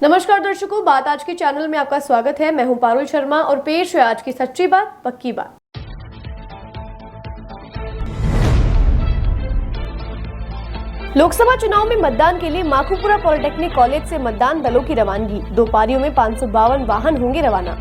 नमस्कार दर्शकों, बात आज के चैनल में आपका स्वागत है। मैं हूं पारुल शर्मा और पेश है आज की सच्ची बात पक्की बात। लोकसभा चुनाव में मतदान के लिए माखूपुरा पॉलिटेक्निक कॉलेज से मतदान दलों की रवानगी। 2 पारियों में 552 वाहन होंगे रवाना।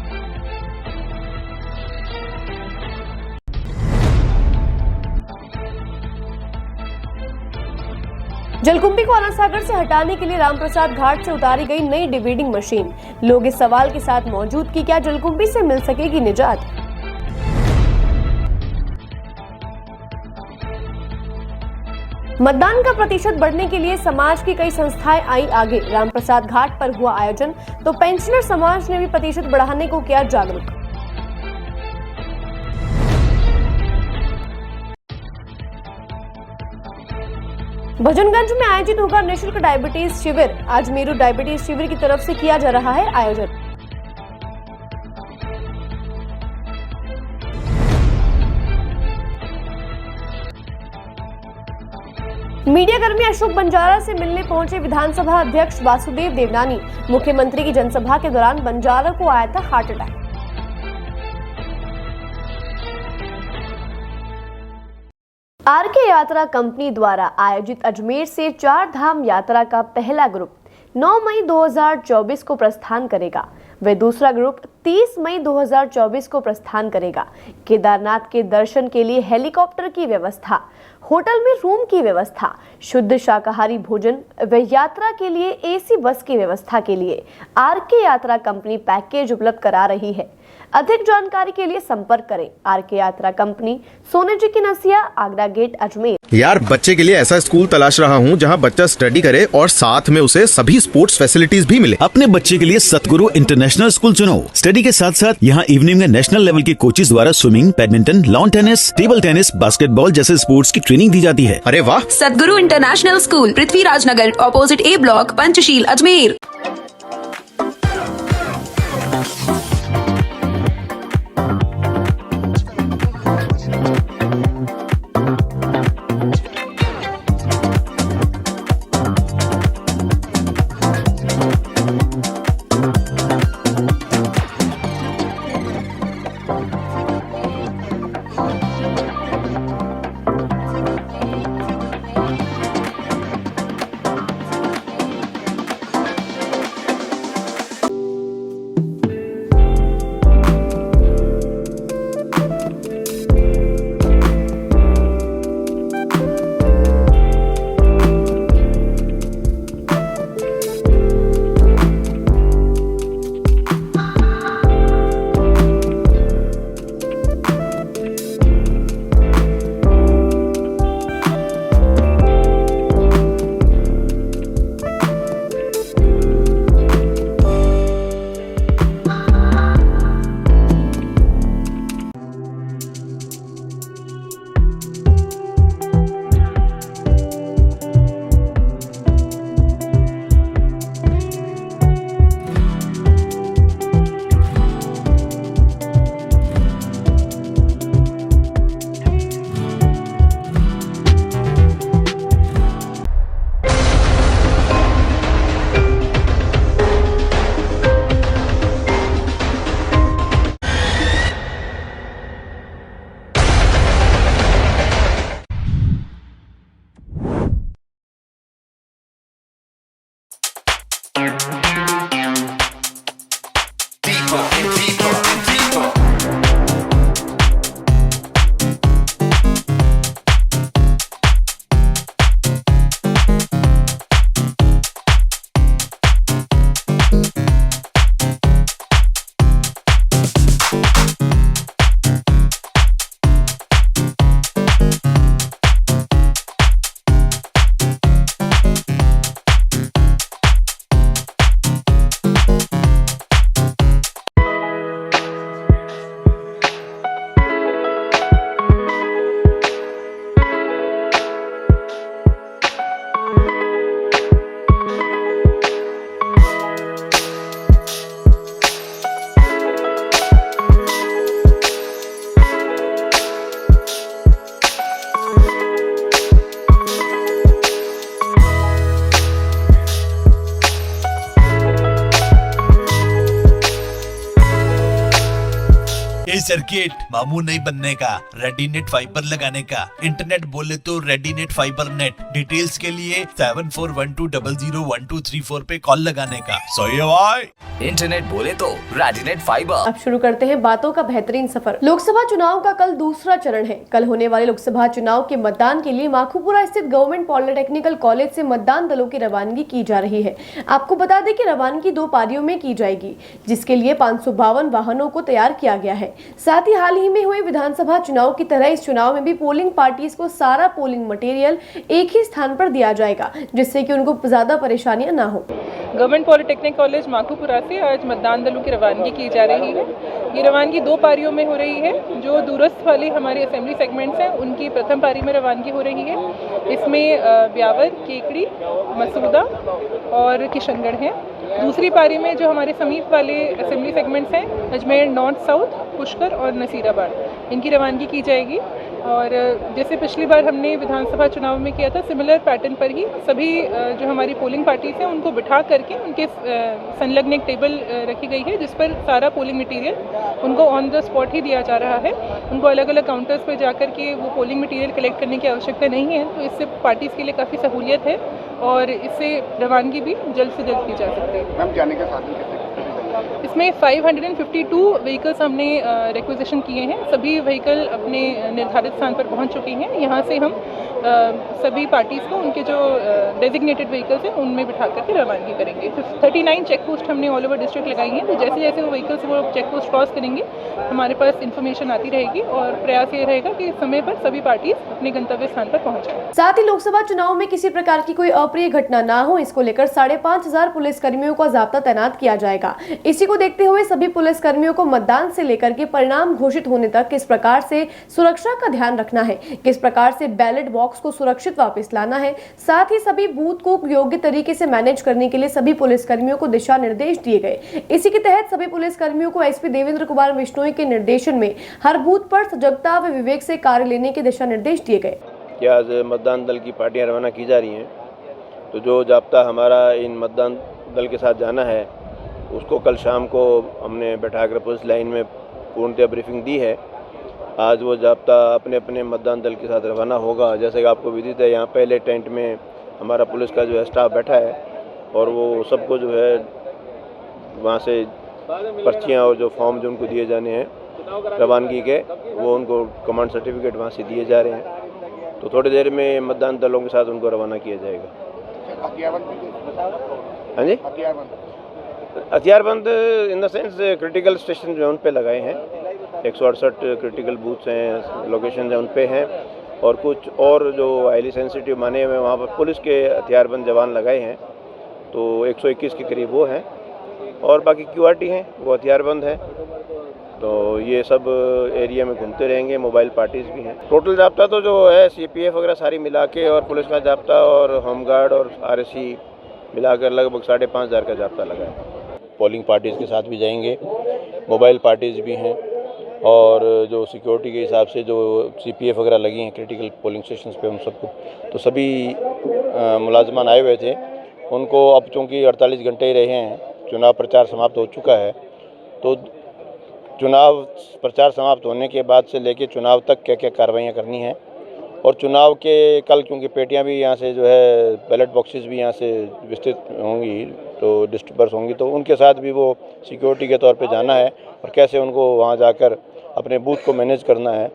जलकुंभी को आनासागर से हटाने के लिए रामप्रसाद घाट से उतारी गई नई डिवीडिंग मशीन। लोग इस सवाल के साथ मौजूद कि क्या जलकुंभी से मिल सकेगी निजात। मतदान का प्रतिशत बढ़ने के लिए समाज की कई संस्थाएं आई आगे। रामप्रसाद घाट पर हुआ आयोजन तो पेंशनर समाज ने भी प्रतिशत बढ़ाने को किया जागरूक। भजनगंज में आयोजित होगा निःशुल्क डायबिटीज शिविर। आज मेरू डायबिटीज शिविर की तरफ से किया जा रहा है आयोजन। मीडिया कर्मी अशोक बंजारा से मिलने पहुंचे विधानसभा अध्यक्ष वासुदेव देवनानी। मुख्यमंत्री की जनसभा के दौरान बंजारा को आया था हार्ट अटैक। आरके यात्रा कंपनी द्वारा आयोजित अजमेर से 4 धाम यात्रा का पहला ग्रुप 9 मई 2024 को प्रस्थान करेगा। वे दूसरा ग्रुप 30 मई 2024 को प्रस्थान करेगा। केदारनाथ के दर्शन के लिए हेलीकॉप्टर की व्यवस्था, होटल में रूम की व्यवस्था, शुद्ध शाकाहारी भोजन व यात्रा के लिए एसी बस की व्यवस्था के लिए आरके यात्रा कंपनी पैकेज उपलब्ध करा रही है। अधिक जानकारी के लिए संपर्क करें आरके यात्रा कंपनी, सोने जी की नसिया, आगरा गेट, अजमेर। यार, बच्चे के लिए ऐसा स्कूल तलाश रहा हूँ जहाँ बच्चा स्टडी करे और साथ में उसे सभी स्पोर्ट्स फैसिलिटीज भी मिले। अपने बच्चे के लिए सतगुरु इंटरनेशनल स्कूल चुनो। स्टडी के साथ साथ यहाँ इवनिंग में नेशनल लेवल के कोचेज द्वारा swimming, badminton, lawn tennis, table tennis, basketball जैसे स्पोर्ट्स की ट्रेनिंग दी जाती है। अरे वाह! सतगुरु इंटरनेशनल स्कूल, पृथ्वीराज नगर, ऑपोजिट ए ब्लॉक, पंचशील, अजमेर। सर्किट, मामू नहीं बनने का, रेडीनेट फाइबर लगाने का, इंटरनेट बोले तो रेडीनेट फाइबर नेट। डिटेल्स के लिए 7412001234 पे कॉल लगाने का। सही है भाई। इंटरनेट बोले तो रेडीनेट फाइबर। अब शुरू करते हैं बातों का बेहतरीन सफर। लोकसभा चुनाव का कल दूसरा चरण है। कल होने वाले लोकसभा चुनाव के मतदान के लिए माखूपुरा स्थित गवर्नमेंट पॉलिटेक्निकल कॉलेज से मतदान दलों की रवानगी की जा रही है। आपको बता दें कि रवानगी 2 पारियों में की जाएगी, जिसके लिए 552 वाहनों को तैयार किया गया है। साथ ही हाल ही में हुए विधानसभा चुनाव की तरह इस चुनाव में भी पोलिंग पार्टीज को सारा पोलिंग मटेरियल एक ही स्थान पर दिया जाएगा, जिससे कि उनको ज्यादा परेशानियां ना हो। गवर्नमेंट पॉलिटेक्निक कॉलेज माखूपुरा से आज मतदान दलों की रवानगी की जा रही है। ये रवानगी 2 पारियों में हो रही है। जो दूरस्थ वाले हमारे असेंबली सेगमेंट्स हैं उनकी प्रथम पारी में रवानगी हो रही है। इसमें ब्यावर, केकड़ी, मसूदा और किशनगढ़ हैं। दूसरी पारी में जो हमारे समीप वाले असेंबली सेगमेंट्स हैं अजमेर नॉर्थ, साउथ, पुष्कर और नसीराबाद, इनकी रवानगी की जाएगी। और जैसे पिछली बार हमने विधानसभा चुनाव में किया था, सिमिलर पैटर्न पर ही सभी जो हमारी पोलिंग पार्टीज हैं उनको बिठा करके उनके संलग्न एक टेबल रखी गई है, जिस पर सारा पोलिंग मटेरियल उनको ऑन द स्पॉट ही दिया जा रहा है। उनको अलग अलग काउंटर्स पर जाकर के वो पोलिंग मटेरियल कलेक्ट करने की आवश्यकता नहीं है। तो इससे पार्टीज़ के लिए काफ़ी सहूलियत है और इससे रवानगी भी जल्द से जल्द की जा सकती है। मैम, जाने का साधन कैसे? इसमें 552 व्हीकल्स हमने रिक्विजिशन किए हैं। सभी व्हीकल अपने निर्धारित स्थान पर पहुंच चुके हैं। यहाँ से हम सभी पार्टीज़ को उनके जो डेजिग्नेटेड व्हीकल्स हैं उनमें बिठा करके रवानगी करेंगे। 39 चेक पोस्ट हमने ऑल ओवर डिस्ट्रिक्ट लगाई हैं। तो जैसे जैसे वो व्हीकल्स वो चेक पोस्ट क्रॉस करेंगे हमारे पास इन्फॉर्मेशन आती रहेगी और प्रयास ये रहेगा कि समय पर सभी पार्टीज़ अपने गंतव्य स्थान पर पहुँच जाएं। साथ ही लोकसभा चुनाव में किसी प्रकार की कोई अप्रिय घटना ना हो, इसको लेकर 5,500 पुलिसकर्मियों का जाब्ता तैनात किया जाएगा। इसी को देखते हुए सभी पुलिसकर्मियों को मतदान से लेकर के परिणाम घोषित होने तक किस प्रकार से सुरक्षा का ध्यान रखना है, किस प्रकार से बैलेट बॉक्स को सुरक्षित वापस लाना है, साथ ही सभी बूथ को योग्य तरीके से मैनेज करने के लिए सभी पुलिसकर्मियों को दिशा निर्देश दिए गए। इसी के तहत सभी पुलिसकर्मियों को एसपी देवेंद्र कुमार बिश्नोई के निर्देशन में हर बूथ पर सजगता व विवेक से कार्य लेने के दिशा निर्देश दिए गए। कि आज मतदान दल की पार्टियां रवाना की जा रही हैं, तो जो जाब्ता हमारा इन मतदान दल के साथ जाना है उसको कल शाम को हमने बैठाकर पुलिस लाइन में पूर्णतः ब्रीफिंग दी है। आज वो जाब्ता अपने अपने मतदान दल के साथ रवाना होगा। जैसे कि आपको विदित है, यहाँ पहले टेंट में हमारा पुलिस का जो है स्टाफ बैठा है और वो सबको जो है वहाँ से पर्चियाँ और जो फॉर्म जो उनको दिए जाने हैं रवानगी के, वो उनको कमांड सर्टिफिकेट वहाँ से दिए जा रहे हैं। तो थोड़ी देर में मतदान दलों के साथ उनको रवाना किया जाएगा। हाँ जी, हथियारबंद in the sense critical station जो है उन पे लगाए हैं। 168 क्रिटिकल बूथ्स हैं, लोकेशन है उन पे हैं, और कुछ और जो हाईली सेंसिटिव माने हुए वहाँ पर पुलिस के हथियारबंद जवान लगाए हैं। तो 121 के करीब वो हैं और बाकी QRT हैं, वो हथियारबंद है। तो ये सब एरिया में घूमते रहेंगे। मोबाइल पार्टीज भी हैं। टोटल जाब्ता तो जो है CPF वगैरह सारी मिला के और पुलिस का जाब्ता और होमगार्ड और RSC मिलाकर लगभग 5,500 का जाब्ता लगा है। पोलिंग पार्टीज़ के साथ भी जाएंगे, मोबाइल पार्टीज़ भी हैं, और जो सिक्योरिटी के हिसाब से जो CPF वगैरह लगी हैं क्रिटिकल पोलिंग स्टेशंस पे उन सबको, तो सभी मुलाजमान आए हुए थे। उनको अब चूँकि 48 घंटे ही रहे हैं, चुनाव प्रचार समाप्त हो चुका है, तो चुनाव प्रचार समाप्त होने के बाद से लेके चुनाव तक क्या क्या कार्रवाइयाँ करनी हैं, और चुनाव के कल क्योंकि पेटियां भी यहाँ से जो है बैलेट बॉक्सेस भी यहाँ से विस्तृत होंगी, तो डिस्ट्रीब्यूटर्स होंगी, तो उनके साथ भी वो सिक्योरिटी के तौर पे जाना है और कैसे उनको वहाँ जाकर अपने बूथ को मैनेज करना है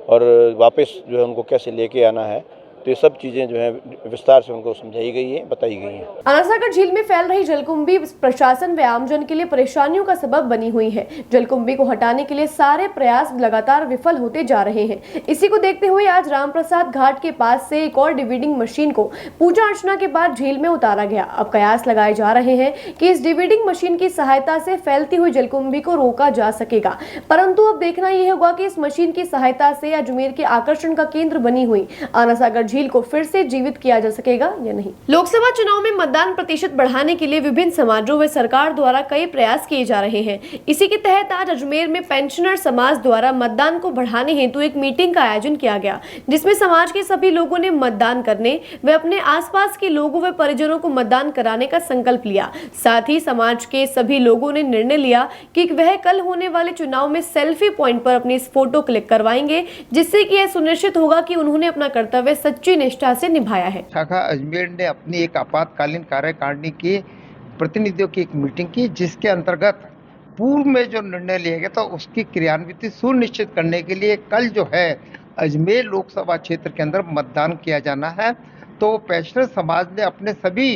और वापस जो है उनको कैसे लेके आना है। तो ये सब चीज़ें जो है विस्तार से उनको समझाई गई है, बताई गई हैं। आनासागर झील में फैल रही जलकुंभी प्रशासन व आमजन के लिए परेशानियों का सबब बनी हुई है। जलकुंभी को हटाने के लिए सारे प्रयास लगातार विफल होते जा रहे हैं। इसी को देखते हुए आज रामप्रसाद घाट के पास से एक और डिविडिंग मशीन को पूजा अर्चना के बाद झील में उतारा गया। अब कयास लगाए जा रहे हैं कि इस डिविडिंग मशीन की सहायता से फैलती हुई जलकुंभी को रोका जा सकेगा, परंतु अब देखना यह होगा कि इस मशीन की सहायता से अजमेर के आकर्षण का केंद्र बनी हुई आनासागर झील को फिर से जीवित किया जा सकेगा या नहीं। लोकसभा चुनाव में मतदान प्रतिशत बढ़ाने के लिए विभिन्न समाजों व सरकार द्वारा कई प्रयास किए जा रहे हैं। इसी के तहत आज अजमेर में पेंशनर समाज द्वारा मतदान को बढ़ाने हेतु एक मीटिंग का आयोजन किया गया, जिसमें समाज के सभी लोगों ने मतदान करने व अपने आसपास के लोगों व परिजनों को मतदान कराने का संकल्प लिया। साथ ही समाज के सभी लोगों ने निर्णय लिया कि वह कल होने वाले चुनाव में सेल्फी पॉइंट पर अपनी फोटो क्लिक करवाएंगे, जिससे कि यह सुनिश्चित होगा कि उन्होंने अपना कर्तव्य सच्ची निष्ठा से निभाया है। शाखा अजमेर ने अपनी एक आपातकालीन कार्यकारिणी की प्रतिनिधियों की एक मीटिंग की, जिसके अंतर्गत पूर्व में जो निर्णय लिया गया था उसकी क्रियान्विति सुनिश्चित करने के लिए कल जो है अजमेर लोकसभा क्षेत्र के अंदर मतदान किया जाना है। तो पेंशनर समाज ने अपने सभी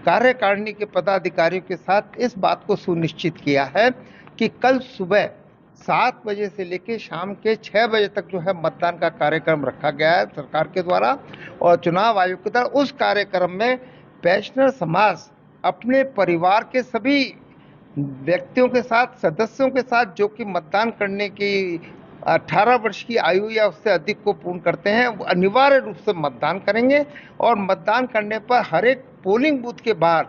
कार्यकारिणी के पदाधिकारियों के साथ इस बात को सुनिश्चित किया है कि कल सुबह 7 बजे से लेकर शाम के 6 बजे तक जो है मतदान का कार्यक्रम रखा गया है सरकार के द्वारा, और चुनाव आयोग के द्वारा उस कार्यक्रम में पेंशनर समाज अपने परिवार के सभी व्यक्तियों के साथ, सदस्यों के साथ जो कि मतदान करने की 18 वर्ष की आयु या उससे अधिक को पूर्ण करते हैं, वो अनिवार्य रूप से मतदान करेंगे। और मतदान करने पर हर एक पोलिंग बूथ के बाहर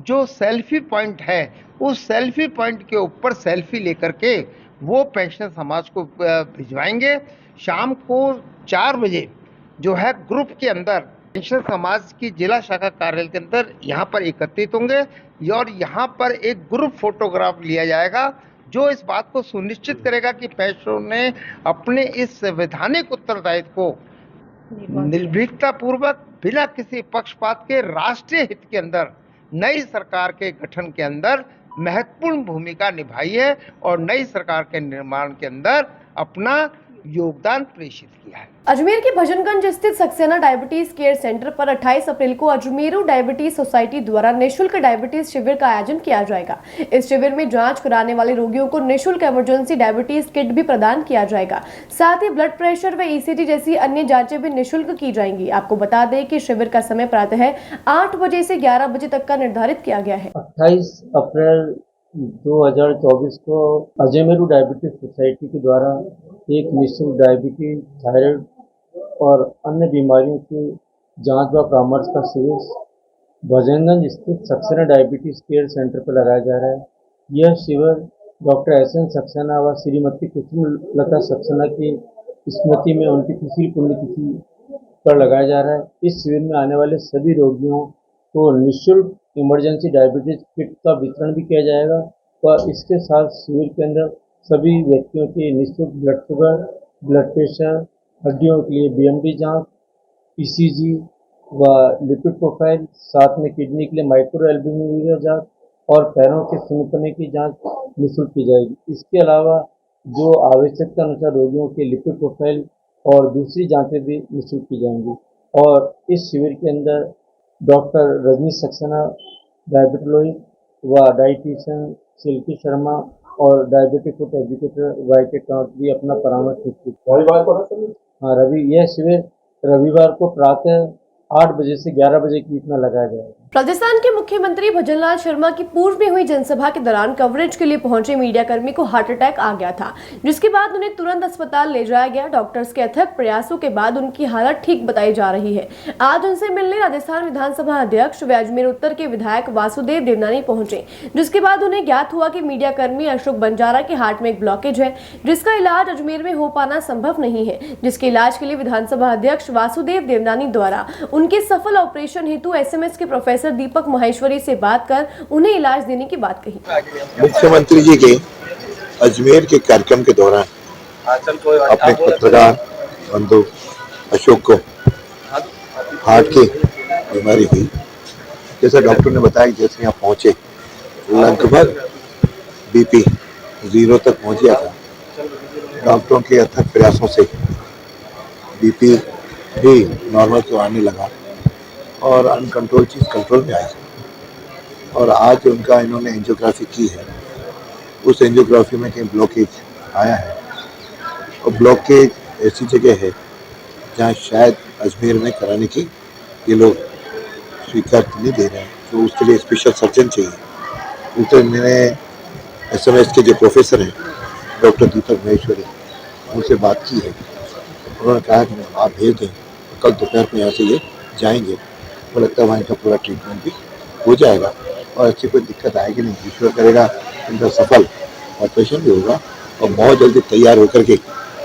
जो सेल्फी पॉइंट है, उस सेल्फी पॉइंट के ऊपर सेल्फी लेकर के वो पेंशनर समाज को भिजवाएंगे। शाम को 4 बजे जो है ग्रुप के अंदर पेंशनर समाज की जिला शाखा कार्यालय के अंदर यहाँ पर एकत्रित होंगे और यहाँ पर एक ग्रुप फोटोग्राफ लिया जाएगा, जो इस बात को सुनिश्चित करेगा कि पेंशनरों ने अपने इस संवैधानिक उत्तरदायित्व को निर्भीकता पूर्वक बिना किसी पक्षपात के राष्ट्रीय हित के अंदर नई सरकार के गठन के अंदर महत्वपूर्ण भूमिका निभाई है और नई सरकार के निर्माण के अंदर अपना योगदान प्रेषित किया है। अजमेर के भजनगंज स्थित सक्सेना डायबिटीज केयर सेंटर पर 28 अप्रैल को अजमेरू डायबिटीज सोसाइटी द्वारा निःशुल्क डायबिटीज शिविर का आयोजन किया जाएगा। इस शिविर में जांच कराने वाले रोगियों को निःशुल्क इमरजेंसी डायबिटीज किट भी प्रदान किया जाएगा। साथ ही ब्लड प्रेशर व ECG जैसी अन्य जांचें भी निःशुल्क की जाएंगी। आपको बता दें कि शिविर का समय प्रातः 8 बजे से 11 बजे तक का निर्धारित किया गया है। 28 अप्रैल 2024 को अजमेरू डायबिटीज सोसाइटी के द्वारा एक निःशुल्क डायबिटीज, थायराइड और अन्य बीमारियों की जांच व परामर्श का शिविर भजनगंज स्थित सक्सेना डायबिटीज केयर सेंटर पर लगाया जा रहा है। यह शिविर डॉक्टर SN सक्सेना व श्रीमती कुसुमलता सक्सेना की स्मृति में उनकी तीसरी पुण्यतिथि पर लगाया जा रहा है। इस शिविर में आने वाले सभी रोगियों को निःशुल्क इमरजेंसी डायबिटीज किट का वितरण भी किया जाएगा और इसके साथ शिविर के अंदर सभी व्यक्तियों की निःशुल्क ब्लड शुगर, ब्लड प्रेशर, हड्डियों के लिए BMD जांच, ECG व लिपिड प्रोफाइल, साथ में किडनी के लिए माइक्रो एल्बुमिन जांच और पैरों के सुनपने की जांच निःशुल्क की जाएगी। इसके अलावा जो आवश्यकता अनुसार रोगियों के लिपिड प्रोफाइल और दूसरी जांचें भी निःशुल्क की जाएंगी। और इस शिविर के अंदर डॉक्टर रजनी सक्सेना, डायबिटोलॉजिस्ट व डाइटिशियन सिल्की शर्मा और diabetic food educator YK taught भी अपना परामर्श रविवार को यह शिविर रविवार को प्रातः 8 बजे से 11 बजे के बीच में लगाया जाएगा। राजस्थान के मुख्यमंत्री भजनलाल शर्मा की पूर्व में हुई जनसभा के दौरान कवरेज के लिए पहुंचे मीडिया कर्मी को हार्ट अटैक आ गया था, जिसके बाद उन्हें तुरंत अस्पताल ले जाया गया। डॉक्टर्स के अथक प्रयासों के बाद उनकी हालत ठीक बताई जा रही है। आज उनसे मिलने राजस्थान विधानसभा अध्यक्ष व अजमेर उत्तर के विधायक वासुदेव देवनानी पहुंचे, जिसके बाद उन्हें ज्ञात हुआ कि मीडिया कर्मी अशोक बंजारा के हार्ट में एक ब्लॉकेज है, जिसका इलाज अजमेर में हो पाना संभव नहीं है, जिसके इलाज के लिए विधानसभा अध्यक्ष वासुदेव देवनानी द्वारा उनके सफल ऑपरेशन हेतु SMS के प्रोफेसर दीपक माहेश्वरी से बात कर उन्हें इलाज देने की बात कही। मुख्यमंत्री जी के अजमेर के कार्यक्रम के दौरान अपने पत्रकार बंधु अशोक को हार्ट की बीमारी हुई। जैसा डॉक्टर ने बताया, जैसे यहाँ पहुंचे लगभग BP 0 तक पहुंच गया था। डॉक्टरों के अथक प्रयासों से BP भी नॉर्मल को आने लगा और अनकंट्रोल चीज़ कंट्रोल में आई। और आज उनका इन्होंने एंजियोग्राफी की है। उस एंजियोग्राफी में कहीं ब्लॉकेज आया है और ब्लॉकेज ऐसी जगह है जहाँ शायद अजमेर में कराने की ये लोग स्वीकार नहीं दे रहे हैं, तो उसके लिए स्पेशल सर्जन चाहिए। तो मैंने SMS के जो प्रोफेसर हैं डॉक्टर दीपक माहेश्वरी, उनसे बात की है। उन्होंने कहा कि आप भेज दें कल दोपहर को यहाँ से ये जाएंगे। मुझे लगता है वहाँ इनका पूरा ट्रीटमेंट भी हो जाएगा और अच्छी कोई दिक्कत आएगी नहीं। ईश्वर करेगा इनका सफल ऑपरेशन भी होगा और बहुत जल्दी तैयार होकर के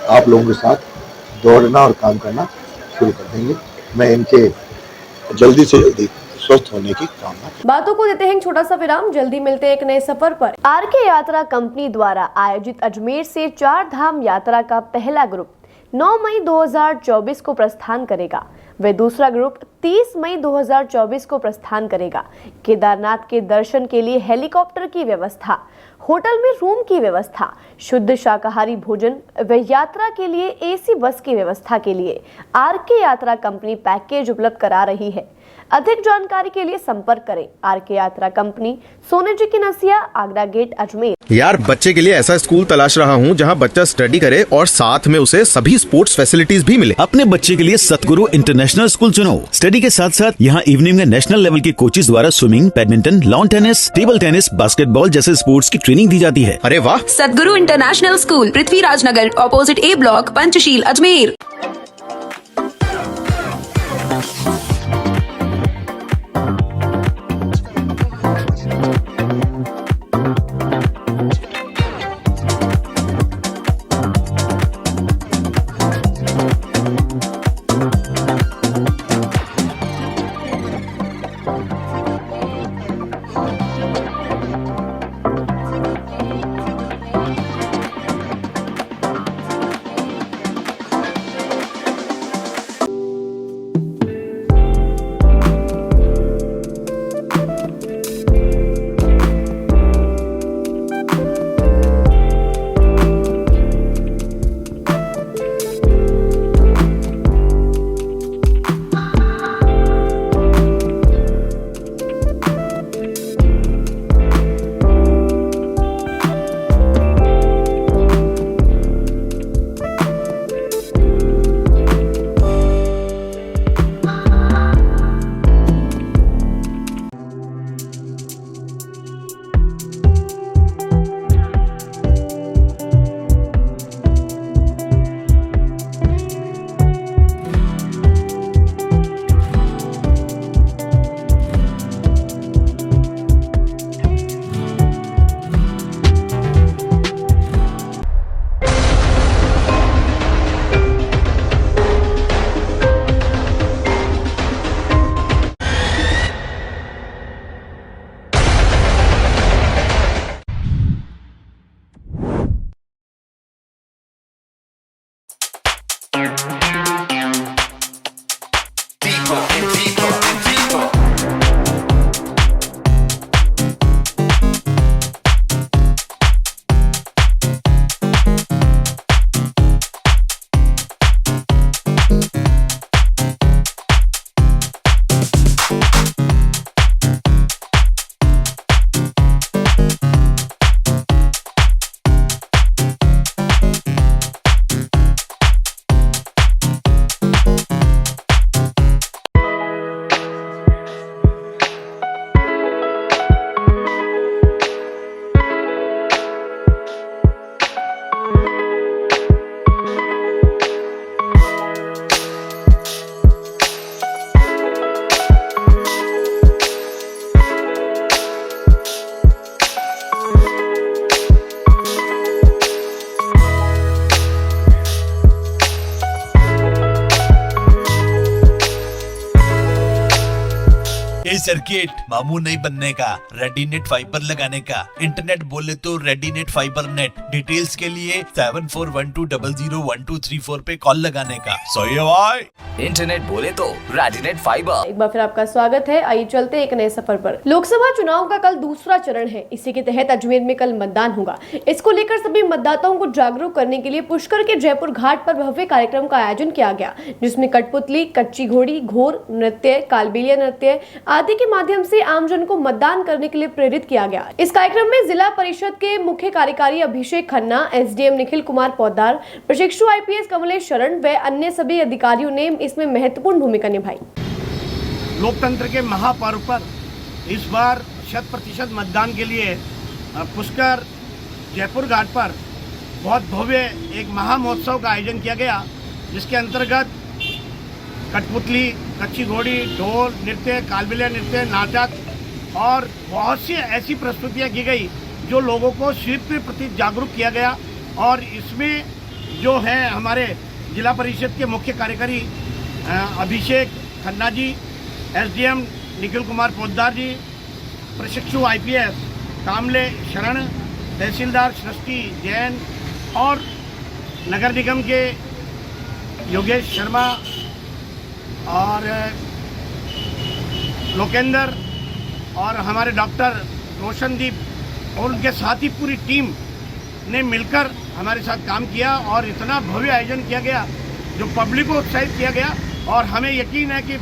आप लोगों के साथ दौड़ना और काम करना शुरू कर देंगे। मैं इनके जल्दी से जल्दी स्वस्थ होने की कामना। बातों को देते हैं छोटा सा विराम, जल्दी मिलते हैं एक नए सफर पर। आरके यात्रा कंपनी द्वारा आयोजित अजमेर से 4 धाम यात्रा का पहला ग्रुप 9 मई 2024 को प्रस्थान करेगा। वे दूसरा ग्रुप 30 मई 2024 को प्रस्थान करेगा। केदारनाथ के दर्शन के लिए हेलीकॉप्टर की व्यवस्था, होटल में रूम की व्यवस्था, शुद्ध शाकाहारी भोजन व यात्रा के लिए एसी बस की व्यवस्था के लिए आरके यात्रा कंपनी पैकेज उपलब्ध करा रही है। अधिक जानकारी के लिए संपर्क करें आरके यात्रा कंपनी, सोने जी की नसिया, आगरा गेट, अजमेर। यार बच्चे के लिए ऐसा स्कूल तलाश रहा हूँ जहाँ बच्चा स्टडी करे और साथ में उसे सभी स्पोर्ट्स फैसिलिटीज भी मिले। अपने बच्चे के लिए सतगुरु इंटरनेशनल स्कूल चुनो। स्टडी के साथ साथ यहाँ इवनिंग में नेशनल लेवल के कोचेज द्वारा swimming, badminton, lawn tennis, table tennis, basketball जैसे स्पोर्ट्स की ट्रेनिंग दी जाती है। अरे वाह! सतगुरु इंटरनेशनल स्कूल, पृथ्वी राजनगर, ऑपोजिट ए ब्लॉक, पंचशील, अजमेर। ये सर्किट मामू नहीं बनने का, रेडीनेट फाइबर लगाने का। इंटरनेट बोले तो रेडीनेट फाइबर नेट। डिटेल्स के लिए 7412001234 पे कॉल लगाने का। सही है भाई। इंटरनेट बोले तो रेडीनेट फाइबर। एक बार फिर आपका स्वागत है। आइए चलते एक नए सफर पर। लोकसभा चुनाव का कल दूसरा चरण है। इसी के तहत अजमेर में कल मतदान होगा। इसको लेकर सभी मतदाताओं को जागरूक करने के लिए पुष्कर के जयपुर घाट पर भव्य कार्यक्रम का आयोजन किया गया, जिसमें कठपुतली, कच्ची घोड़ी, घोर नृत्य, कालबेलिया नृत्य आदि के माध्यम से आमजन को मतदान करने के लिए प्रेरित किया गया। इस कार्यक्रम में जिला परिषद के मुख्य कार्यकारी अभिषेक खन्ना, एसडीएम निखिल कुमार पौदार, प्रशिक्षु आईपीएस कमलेश शरण व अन्य सभी अधिकारियों ने इसमें महत्वपूर्ण भूमिका निभाई। लोकतंत्र के महापर्व पर इस बार 100% मतदान के लिए पुष्कर जयपुर घाट पर बहुत भव्य एक महा महोत्सव का आयोजन किया गया, जिसके अंतर्गत कठपुतली, कच्ची घोड़ी, ढोल नृत्य, कालबेलिया नृत्य, नाटक और बहुत सी ऐसी प्रस्तुतियाँ की गई जो लोगों को स्वीप के प्रति जागरूक किया गया। और इसमें जो है हमारे जिला परिषद के मुख्य कार्यकारी अभिषेक खन्ना जी, एसडीएम निखिल कुमार पोद्दार जी, प्रशिक्षु IPS कामले शरण, तहसीलदार सृष्टि जैन और नगर निगम के योगेश शर्मा और लोकेंद्र और हमारे डॉक्टर रोशनदीप और उनके साथ ही पूरी टीम ने मिलकर हमारे साथ काम किया और इतना भव्य आयोजन किया गया जो पब्लिक को उत्साहित किया गया। और हमें यकीन है कि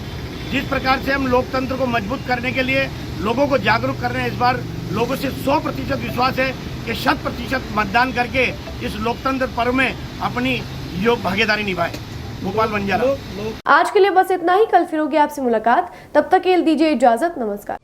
जिस प्रकार से हम लोकतंत्र को मजबूत करने के लिए लोगों को जागरूक कर रहे हैं, इस बार लोगों से 100% विश्वास है कि 100% मतदान करके इस लोकतंत्र पर्व में अपनी भागीदारी निभाएं। भोपाल बंजारा। आज के लिए बस इतना ही। कल फिर होगी आपसे मुलाकात, तब तक के लिए दीजिए इजाजत। नमस्कार।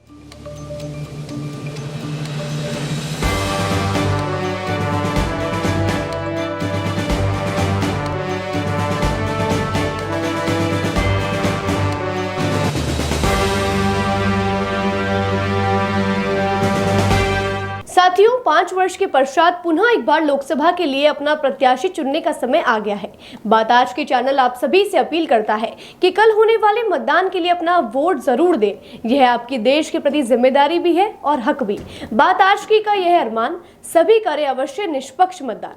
साथियों, 5 वर्ष के पश्चात पुनः एक बार लोकसभा के लिए अपना प्रत्याशी चुनने का समय आ गया है। बात आज के चैनल आप सभी से अपील करता है कि कल होने वाले मतदान के लिए अपना वोट जरूर दें। यह आपकी देश के प्रति जिम्मेदारी भी है और हक भी। बात आज की का यह अरमान, सभी करें अवश्य निष्पक्ष मतदान।